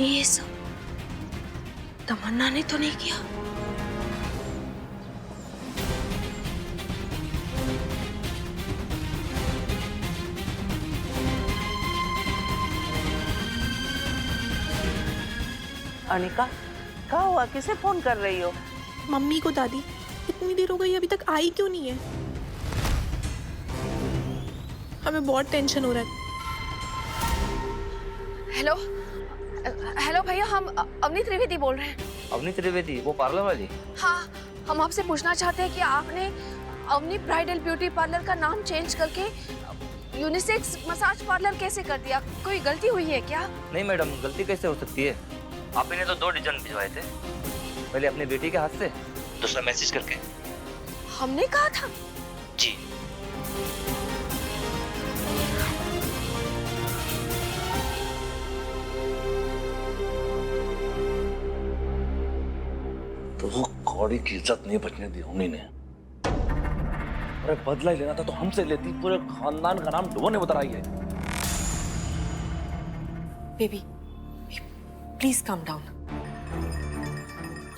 ये सब तमन्ना ने तो नहीं किया? अनिका, क्या हुआ? किसे फोन कर रही हो? मम्मी को। दादी इतनी देर हो गई अभी तक आई क्यों नहीं है? हमें बहुत टेंशन हो रहा है। हेलो हेलो भैया, हम अवनी त्रिवेदी बोल रहे हैं। अवनी त्रिवेदी, वो पार्लर वाली? हाँ, हम आपसे पूछना चाहते हैं कि आपने अवनी ब्राइडल ब्यूटी पार्लर का नाम चेंज करके यूनिसेक्स मसाज पार्लर कैसे कर दिया? कोई गलती हुई है क्या? नहीं मैडम, गलती कैसे हो सकती है? आप ही ने तो 2 डिजाइन भिजवाए थे, पहले अपनी बेटी के हाथ से, दूसरा मैसेज करके। हमने कहा था जी। तो वो कौड़ी की इज्जत नहीं बचने दी उन्हीं ने। अरे बदला ही लेना था तो हमसे लेती, पूरे खानदान का नाम डुबोने बता रही है। Baby please calm down.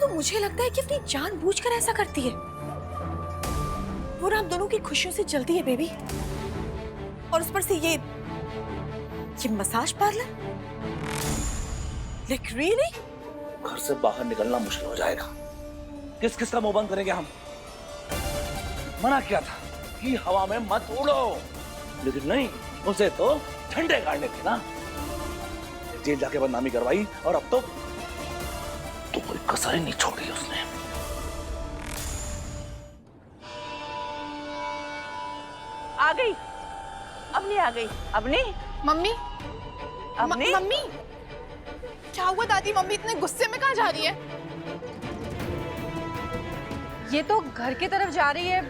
तो मुझे लगता है कि अपनी जानबूझकर ऐसा करती है। वो आप दोनों की खुशियों से जलती है बेबी, और उस पर से ये मसाज पार्लर। Like really? घर से बाहर निकलना मुश्किल हो जाएगा। किस किस का मुंह बंद करेंगे हम? मना किया था कि हवा में मत उड़ो, लेकिन नहीं, उसे तो झंडे गाड़ने थे ना। जेल जाके बदनामी करवाई और अब तो कोई कसर ही नहीं छोड़ी उसने। आ गई अवनी, आ गई अवनी। मम्मी, अवनी, मम्मी क्या हुआ? दादी मम्मी इतने गुस्से में कहाँ जा रही है? ये तो घर की तरफ जा रही है,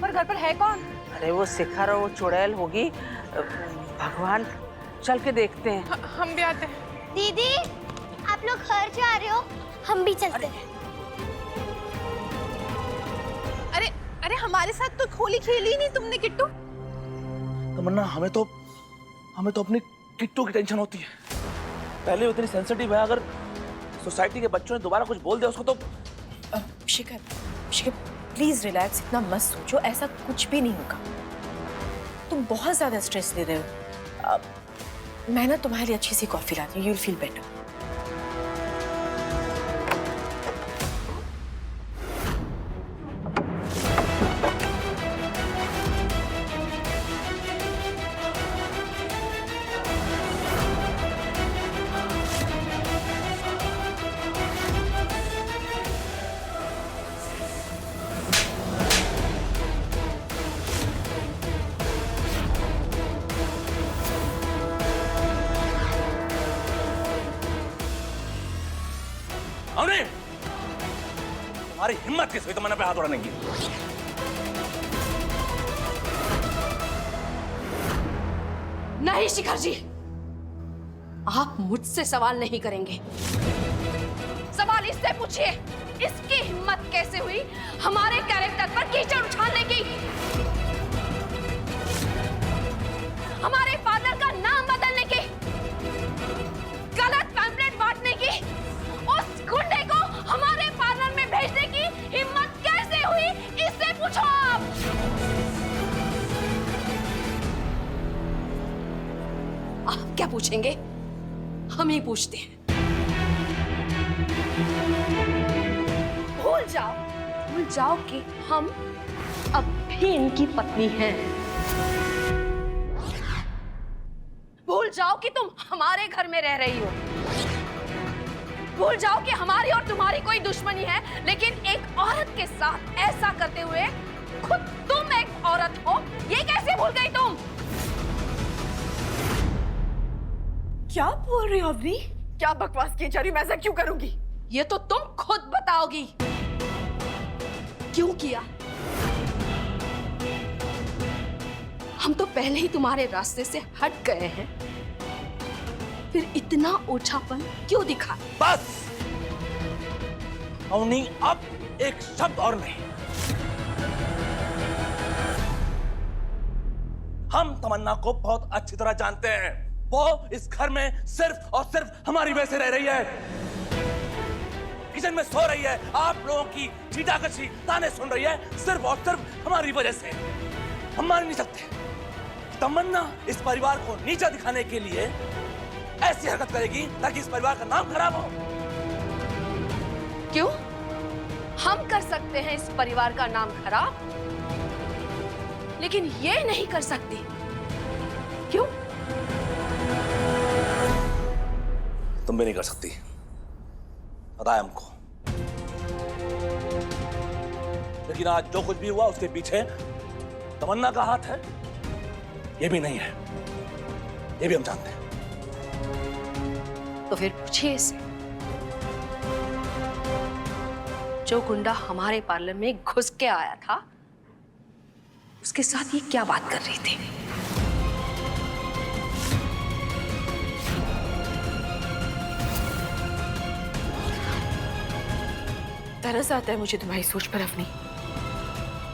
पर घर पर है कौन? अरे वो शिखर और वो चुड़ैल होगी। भगवान, चल के देखते हैं। हम भी आते हैं। दीदी, आप लोग घर जा रहे हो? हम भी चलते हैं। अरे अरे हमारे साथ तो होली खेली नहीं तुमने किट्टू। तमन्ना, हमें तो अपनी किट्टू की टेंशन होती है। पहले उतनी सेंसिटिव है, अगर सोसाइटी के बच्चों ने दोबारा कुछ बोल दिया उसको तो। शिखर प्लीज रिलैक्स, इतना मत सोचो, ऐसा कुछ भी नहीं होगा। तुम बहुत ज्यादा स्ट्रेस ले रहे हो। मैं ना तुम्हारे लिए अच्छी सी कॉफी लाती हूँ, you will feel better. Avani, तुम्हारी हिम्मत किस हुई तमन्ना पे हाथ उड़ाने की? नहीं शिखर जी, आप मुझसे सवाल नहीं करेंगे। सवाल इससे पूछिए, इसकी हिम्मत कैसे हुई हमारे कैरेक्टर पर कीचड़ उछालने की, हमारे फादर का नाम बदलने की, गलत पैम्फलेट बांटने की, उस गुंडे को हमारे पार्लर में भेजने की हिम्मत कैसे हुई, इससे पूछो आप क्या पूछेंगे? हम ही पूछते हैं। भूल जाओ कि हम अब भी इनकी पत्नी हैं। भूल जाओ कि तुम हमारे घर में रह रही हो। भूल जाओ कि हमारी और तुम्हारी कोई दुश्मनी है, लेकिन एक औरत के साथ ऐसा करते हुए खुद तुम एक औरत हो, ये कैसे भूल गई तुम? क्या बोल रही हो अवनी? क्या बकवास की जा रही? मैं ऐसा क्यों करूंगी? ये तो तुम खुद बताओगी। क्यों किया? हम तो पहले ही तुम्हारे रास्ते से हट गए हैं, फिर इतना ओछापन क्यों दिखा? बस अवनी, अब एक शब्द और नहीं। हम तमन्ना को बहुत अच्छी तरह जानते हैं। वो इस घर में सिर्फ और सिर्फ हमारी वजह से रह रही है। किचन में सो रही है, आप लोगों की चीटाकशी ताने सुन रही है, सिर्फ और सिर्फ हमारी वजह से। हम मान नहीं सकते तमन्ना इस परिवार को नीचा दिखाने के लिए ऐसी हरकत करेगी ताकि इस परिवार का नाम खराब हो। क्यों? हम कर सकते हैं इस परिवार का नाम खराब, लेकिन ये नहीं कर सकती। क्यों? तुम भी नहीं कर सकती, पता है हमको। लेकिन आज जो कुछ भी हुआ उसके पीछे तमन्ना का हाथ है, ये भी नहीं है, ये भी हम जानते हैं। तो फिर पूछिए इसे, जो गुंडा हमारे पार्लर में घुस के आया था, उसके साथ ये क्या बात कर रही थी? तरस आता है मुझे तुम्हारी सोच पर अवनी।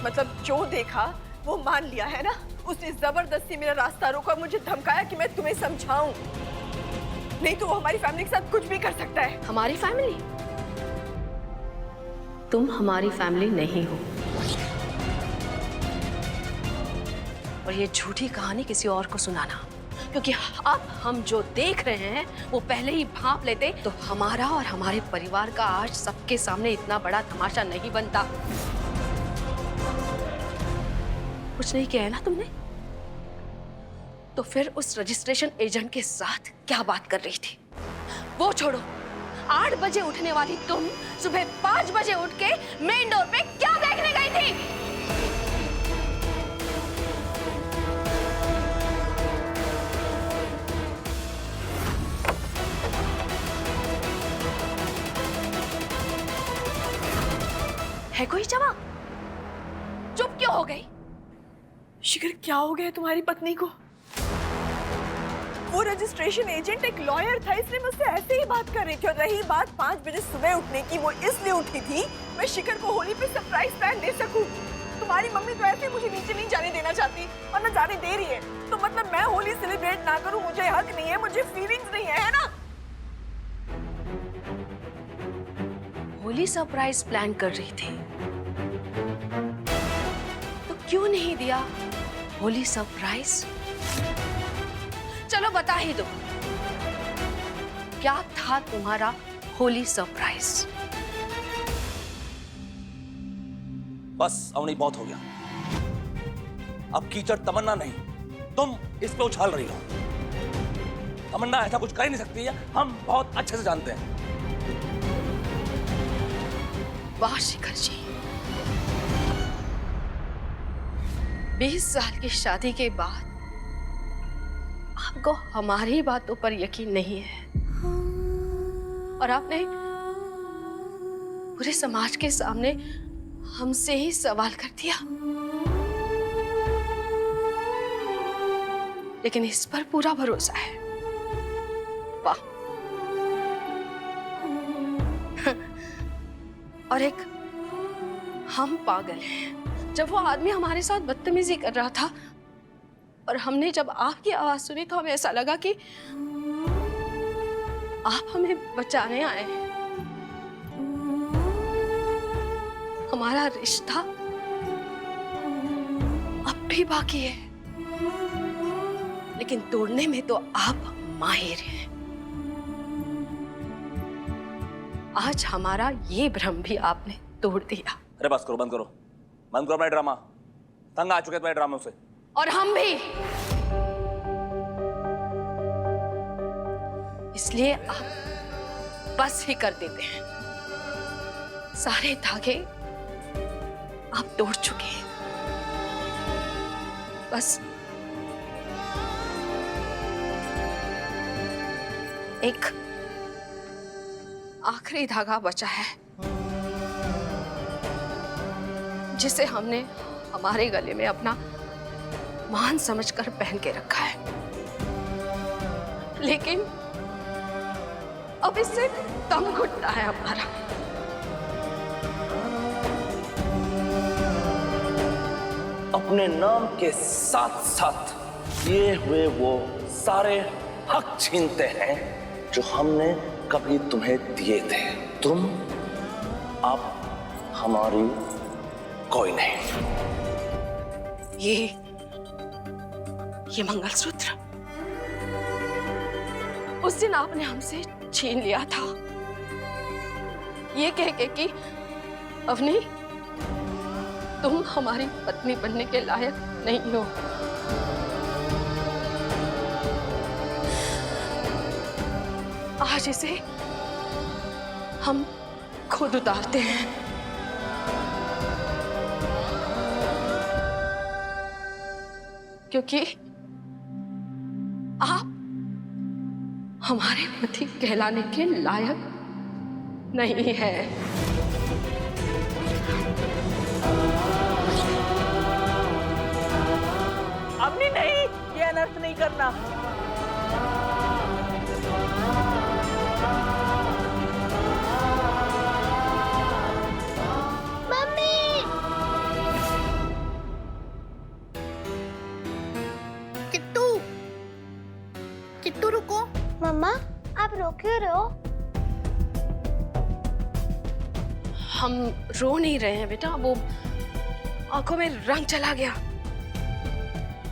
मतलब जो देखा वो मान लिया है ना। उसने जबरदस्ती मेरा रास्ता रोका, मुझे धमकाया कि मैं तुम्हें समझाऊं, नहीं तो वो हमारी फैमिली के साथ कुछ भी कर सकता है। हमारी फैमिली? तुम हमारी फैमिली नहीं हो, और ये झूठी कहानी किसी और को सुनाना, क्योंकि अब हम जो देख रहे हैं वो पहले ही भांप लेते तो हमारा और हमारे परिवार का आज सबके सामने इतना बड़ा तमाशा नहीं बनता। कुछ नहीं किया है ना तुमने? तो फिर उस रजिस्ट्रेशन एजेंट के साथ क्या बात कर रही थी? वो छोड़ो, 8 बजे उठने वाली तुम सुबह 5 बजे उठ के मेन डोर पे क्या देखने गई थी? है कोई जवाब? चुप क्यों हो गई? शिखर, क्या हो गया तुम्हारी पत्नी को? वो रजिस्ट्रेशन एजेंट एक लॉयर था, इसलिए मुझसे ऐसे ही बात कर रही थी। और रही बात 5 बजे सुबह उठने की, वो इसलिए उठी थी मैं शिखर को होली पे सरप्राइज प्लान दे सकूं। तुम्हारी मम्मी तो ऐसे मुझे नीचे नहीं जाने देना चाहती, और ना जाने दे रही है। तो मतलब मैं होली सेलिब्रेट ना करूं, मुझे हक नहीं है, मुझे फीलिंग्स नहीं है ना? होली सरप्राइज प्लान कर रही थी तो क्यों नहीं दिया होली सरप्राइज? चलो बता ही दो, क्या था तुम्हारा होली सरप्राइज? बस अवनी, बहुत हो गया। अब कीचड़ तमन्ना नहीं, तुम इस पे उछाल रही हो। तमन्ना ऐसा कुछ कर ही नहीं सकती है, हम बहुत अच्छे से जानते हैं। वाह शिखर जी, 20 साल की शादी के बाद आपको हमारी बातों पर यकीन नहीं है, और आपने पूरे समाज के सामने हमसे ही सवाल कर दिया। लेकिन इस पर पूरा भरोसा है। वाह। और एक हम पागल हैं। जब वो आदमी हमारे साथ बदतमीजी कर रहा था और हमने जब आपकी आवाज सुनी तो हमें ऐसा लगा कि आप हमें बचाने आए हैं। हमारा रिश्ता अब भी बाकी है, लेकिन तोड़ने में तो आप माहिर हैं। आज हमारा ये भ्रम भी आपने तोड़ दिया। अरे बस करो, बंद करो, बंद करो अपना ड्रामा। तंग आ चुके तुम्हारे ड्रामों से। और हम भी। इसलिए आप बस ही कर देते हैं। सारे धागे आप तोड़ चुके हैं। बस एक आखिरी धागा बचा है, जिसे हमने हमारे गले में अपना मान समझकर पहन के रखा है। लेकिन अब इससे दम घुटता है हमारा। अपने नाम के साथ साथ किए हुए वो सारे हक छीनते हैं जो हमने कभी तुम्हें दिए थे। तुम अब हमारी कोई नहीं। ये मंगलसूत्र उस दिन आपने हमसे छीन लिया था, ये कह के कि अवनी तुम हमारी पत्नी बनने के लायक नहीं हो। आज इसे हम खुद उतारते हैं। क्योंकि आप हमारे पति कहलाने के लायक नहीं है। अवनी नहीं, ये अनर्थ नहीं करना। मम्मी, किट्टू, किट्टू रुको। मम्मा आप रो क्यों रहे हो? हम रो नहीं रहे हैं बेटा, वो आंखों में रंग चला गया।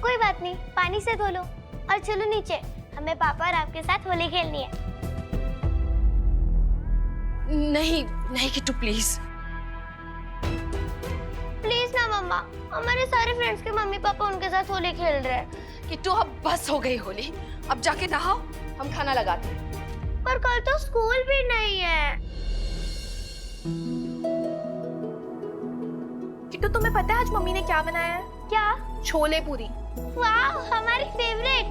कोई बात नहीं, पानी से धो लो और चलो नीचे, हमें पापा और आपके साथ होली खेलनी है। नहीं नहीं किट्टू प्लीज। प्लीज ना मम्मा, हमारे सारे फ्रेंड्स के मम्मी पापा उनके साथ होली खेल रहे हैं। किट्टू अब बस हो गई होली, अब जाके नहाओ, हम खाना लगाते हैं। पर कल तो स्कूल भी नहीं है। किट्टू तुम्हें पता है आज मम्मी ने क्या बनाया है? क्या? छोले पूरी। वाह, हमारी फेवरेट।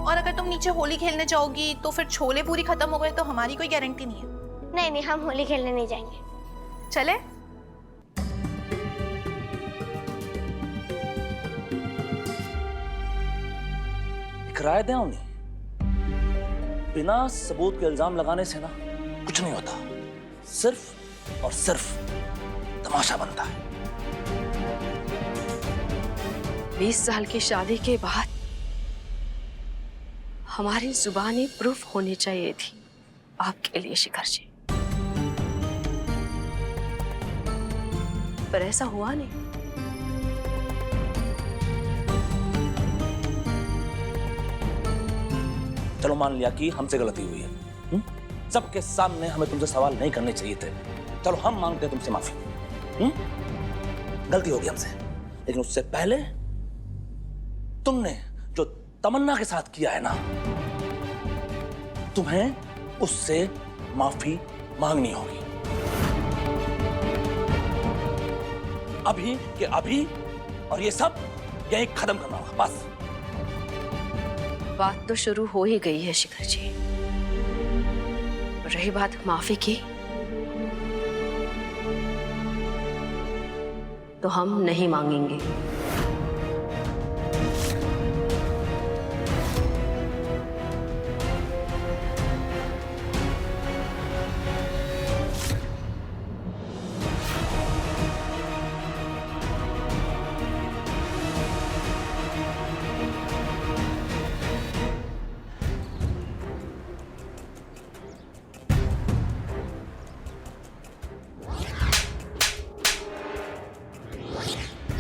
और अगर तुम नीचे होली खेलने जाओगी तो फिर छोले पूरी खत्म हो गए तो हमारी कोई गारंटी नहीं है। नहीं नहीं, हम होली खेलने नहीं जाएंगे। चले? एक राय दें उन्हें, बिना सबूत के इल्जाम लगाने से ना कुछ नहीं होता, सिर्फ और सिर्फ तमाशा बनता है। 20 साल की शादी के बाद हमारी जुबानी प्रूफ होनी चाहिए थी आपके लिए शिखर जी, पर ऐसा हुआ नहीं। चलो मान लिया कि हमसे गलती हुई है, सबके सामने हमें तुमसे सवाल नहीं करने चाहिए थे। चलो हम मांगते हैं तुमसे माफी, गलती होगी हमसे, लेकिन उससे पहले तुमने जो तमन्ना के साथ किया है ना, तुम्हें उससे माफी मांगनी होगी, अभी के अभी, और ये सब यहीं खत्म करना होगा बस। बात तो शुरू हो ही गई है शिखर जी, रही बात माफी की, तो हम नहीं मांगेंगे।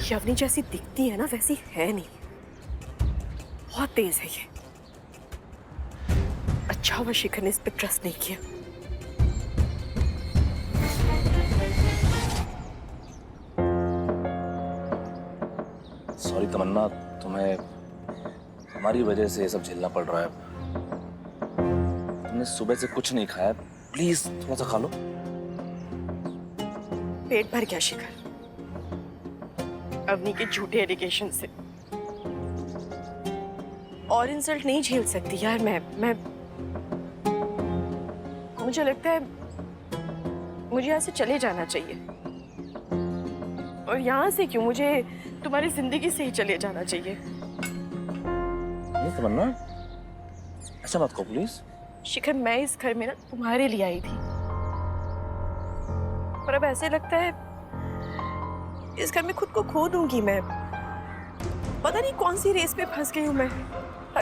यवनी जैसी दिखती है ना वैसी है नहीं, बहुत तेज है ये। अच्छा हुआ शिखर ने इस पे ट्रस्ट नहीं किया। सॉरी तमन्ना, तुम्हें हमारी वजह से ये सब झेलना पड़ रहा है। तुमने सुबह से कुछ नहीं खाया, प्लीज थोड़ा सा खा लो। पेट भर गया शिखर अवनी के झूठे एलिगेशन से, और इंसल्ट नहीं झेल सकती यार मैं मुझे लगता है मुझे यहाँ से चले जाना चाहिए, और यहाँ से क्यों, मुझे तुम्हारी जिंदगी से ही चले जाना चाहिए। नहीं तमन्ना, ऐसा मत कहो प्लीज। शिखर मैं इस घर में ना तुम्हारे लिए आई थी, पर अब ऐसे लगता है इस घर में खुद को खो दूंगी मैं। पता नहीं कौन सी रेस पे फंस गई हूं मैं।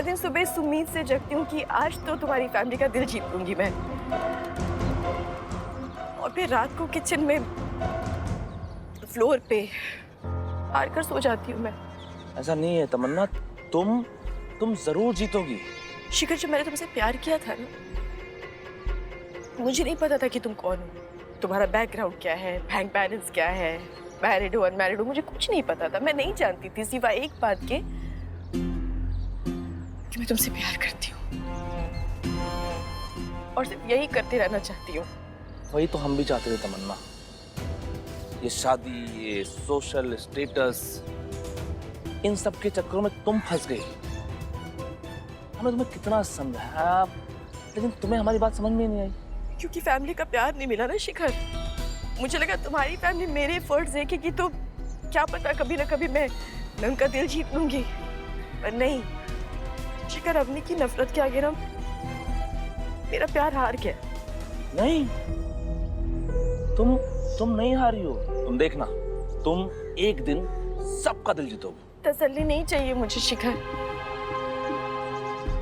हर दिन सुबह इस उम्मीद से जगती हूँ कि आज तो तुम्हारी फैमिली का दिल जीत लूंगी मैं, और फिर रात को किचन में फ्लोर पे हार कर सो जाती हूँ मैं। ऐसा नहीं है तमन्ना, तुम जरूर जीतोगी। शिखर, जब मैंने तुमसे प्यार किया था ना, मुझे नहीं पता था कि तुम कौन हो, तुम्हारा बैकग्राउंड क्या है, बैंक बैलेंस क्या है, मैरिड हो अनमैरिड हो, मुझे कुछ नहीं पता था। मैं नहीं जानती थी सिवाय एक बात के कि मैं तुमसे प्यार करती हूँ और सिर्फ यही करते रहना चाहती हूँ। वही तो हम भी चाहते थे तमन्ना। ये शादी, ये सोशल स्टेटस, इन सब के चक्करों में तुम फंस गई। हमने तुम्हें कितना समझाया, लेकिन तुम्हें हमारी बात समझ में नहीं आई। क्योंकि फैमिली का प्यार नहीं मिला ना शिखर। मुझे लगा तुम्हारी फैमिली मेरे एफर्ट्स देखेगी तो क्या पता कभी ना कभी मैं उनका दिल जीत लूंगी, पर नहीं शिखर, अपनी की नफरत के आगे ना मेरा प्यार हार गया। नहीं, तुम नहीं हारी हो। तुम देखना, तुम एक दिन सबका दिल जीतोगे। तसल्ली नहीं चाहिए मुझे शिखर,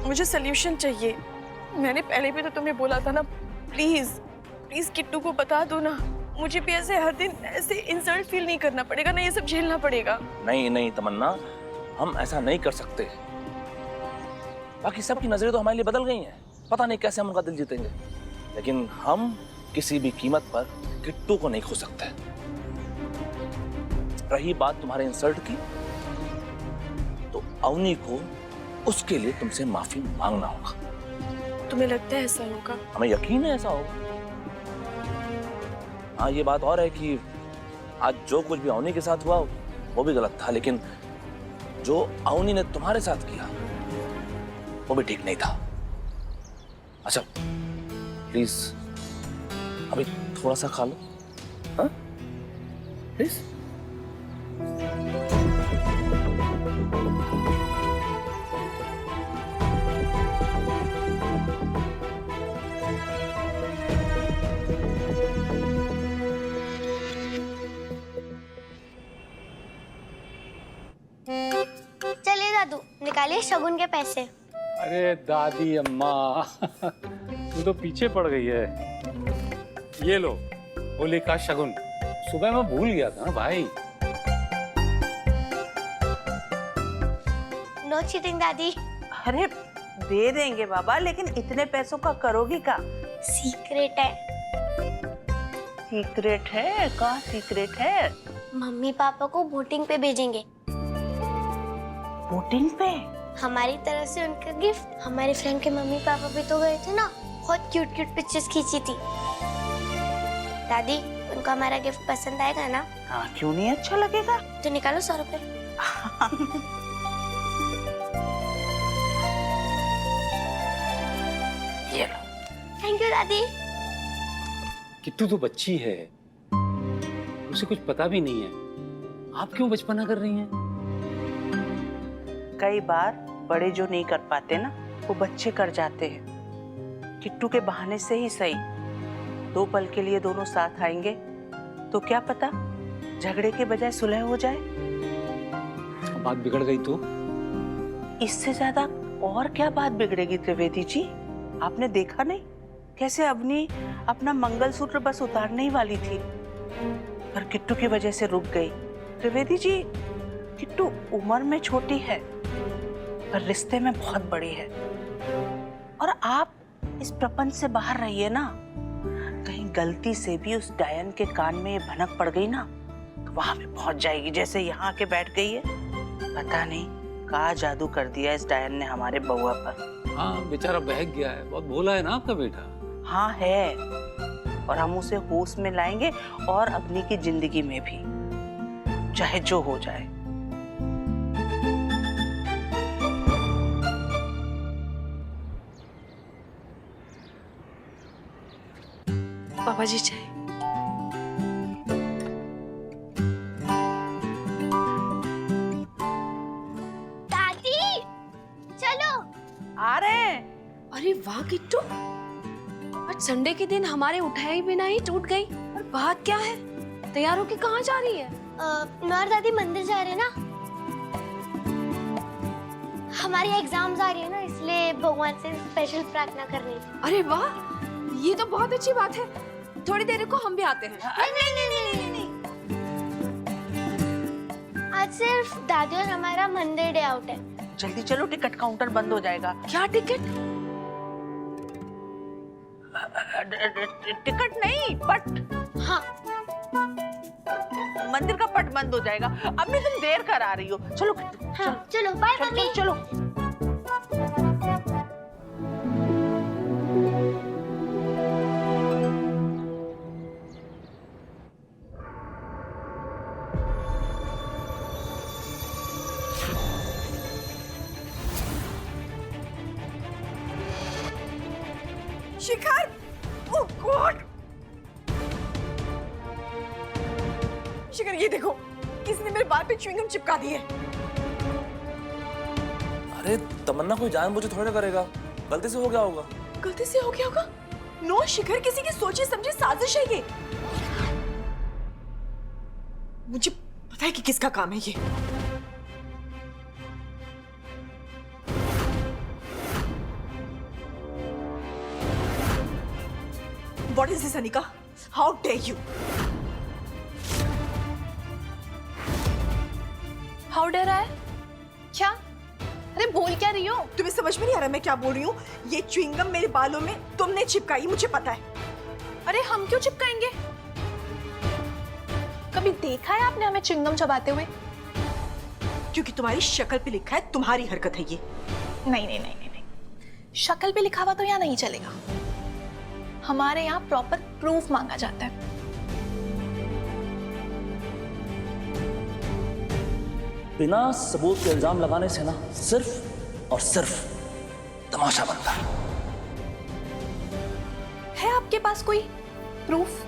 मुझे सल्यूशन चाहिए। मैंने पहले भी तो तुम्हें बोला था ना, प्लीज प्लीज किट्टू को बता दो ना। मुझे भी ऐसे हर दिन ऐसे इंसल्ट फील नहीं करना पड़ेगा ना, ये सब झेलना पड़ेगा। नहीं तमन्ना, हम ऐसा नहीं कर सकते। बाकी सबकी नजरें तो हमारे लिए बदल गई हैं। पता नहीं कैसे हम उनका दिल जीतेंगे, लेकिन हम किसी भी कीमत पर किट्टू को नहीं खो सकते। रही बात तुम्हारे इंसल्ट की, तो अवनी को उसके लिए तुमसे माफी मांगना होगा। तुम्हें लगता है ऐसा होगा? हमें यकीन है ऐसा होगा। हाँ, ये बात और है कि आज जो कुछ भी अवनी के साथ हुआ वो भी गलत था, लेकिन जो अवनी ने तुम्हारे साथ किया वो भी ठीक नहीं था। अच्छा प्लीज अभी थोड़ा सा खा लो, हाँ प्लीज। चलिए दादू, निकालिए शगुन के पैसे। अरे दादी अम्मा तू तो पीछे पड़ गई है। ये लो होली का शगुन। सुबह मैं भूल गया था ना भाई। नो चीटिंग दादी। अरे दे देंगे बाबा, लेकिन इतने पैसों का करोगी का? सीक्रेट है। सीक्रेट है? कहाँ सीक्रेट है? मम्मी पापा को वोटिंग पे भेजेंगे। वोटिंग पे? हमारी तरफ से उनका गिफ्ट। हमारे फ्रेंड के मम्मी पापा भी तो गए थे ना, बहुत क्यूट क्यूट पिक्चर्स खींची थी। दादी, उनको हमारा गिफ्ट पसंद आएगा ना? हाँ, क्यों नहीं अच्छा लगेगा। तो निकालो 100 रुपए। ये लो। थैंक यू दादी। किट्टू तो बच्ची है, उसे कुछ पता भी नहीं है। आप क्यों बचपना कर रही हैं? कई बार बड़े जो नहीं कर पाते ना, वो बच्चे कर जाते हैं। किट्टू के बहाने से ही सही, 2 पल के लिए दोनों साथ आएंगे तो क्या पता झगड़े के बजाय सुलह हो जाए। बात बिगड़ गई तो? इससे ज्यादा और क्या बात बिगड़ेगी त्रिवेदी जी? आपने देखा नहीं कैसे अवनी अपना मंगलसूत्र बस उतारने ही वाली थी, पर किट्टू की वजह से रुक गई। त्रिवेदी जी, किट्टू उम्र में छोटी है पर रिश्ते में बहुत बड़ी है। और आप इस प्रपंच से बाहर रहिए ना, कहीं गलती से भी उस डायन के कान में ये भनक पड़ गई ना, तो वहां पे पहुंच जाएगी जैसे यहाँ के बैठ गई है। पता नहीं कहाँ जादू कर दिया इस डायन ने हमारे बउआ पर। हाँ बेचारा बहक गया है, बहुत भोला है ना आपका बेटा। हाँ है, और हम उसे होश में लाएंगे और अग्नि की जिंदगी में भी, चाहे जो हो जाए। पापा जी चाय। दादी चलो। आ रहे हैं। अरे वाह किट्टू, आज संडे के दिन हमारे उठाए बिना ही टूट गई। और बात क्या है, तैयार होके कहाँ जा रही है? मैं और दादी मंदिर जा रहे हैं ना। हमारी एग्जाम्स आ रही है ना, इसलिए भगवान से स्पेशल प्रार्थना कर रही थी। अरे वाह, ये तो बहुत अच्छी बात है। थोड़ी देर को हम भी आते हैं। नहीं। आज सिर्फ दादी और हमारा मंदिर डे आउट है। जल्दी चलो, टिकट काउंटर बंद हो जाएगा। क्या टिकट? टिकट नहीं, पट। हाँ, मंदिर का पट बंद हो जाएगा। अम्मी तुम देर करा रही हो। चलो हाँ, चलो बाय मम्मी। चलो। शिखर, ओह गॉड! शिखर ये देखो, किसने मेरे बाल पे च्युइंगम चिपका दी है। अरे तमन्ना कोई जानबूझ थोड़ी ना करेगा, गलती से हो गया होगा। गलती से हो गया होगा? नो शिखर, किसी की सोची समझी साजिश है ये। मुझे पता है कि किसका काम है ये। What is this, Anika? How dare you? How day रहा है क्या? अरे बोल क्या रही हो? तुम्हें समझ में नहीं आ रहा मैं क्या बोल रही हूँ? ये च्युइंगम मेरे बालों में तुमने चिपकाई, मुझे पता है। अरे हम क्यों चिपकाएंगे? कभी देखा है आपने हमें च्युइंगम चबाते हुए? क्योंकि तुम्हारी शक्ल पे लिखा है, तुम्हारी हरकत है ये। नहीं। शक्ल पे लिखा हुआ तो यहाँ नहीं चलेगा। हमारे यहाँ प्रॉपर प्रूफ मांगा जाता है। बिना सबूत के इल्जाम लगाने से ना सिर्फ और सिर्फ तमाशा बनता है। है आपके पास कोई प्रूफ?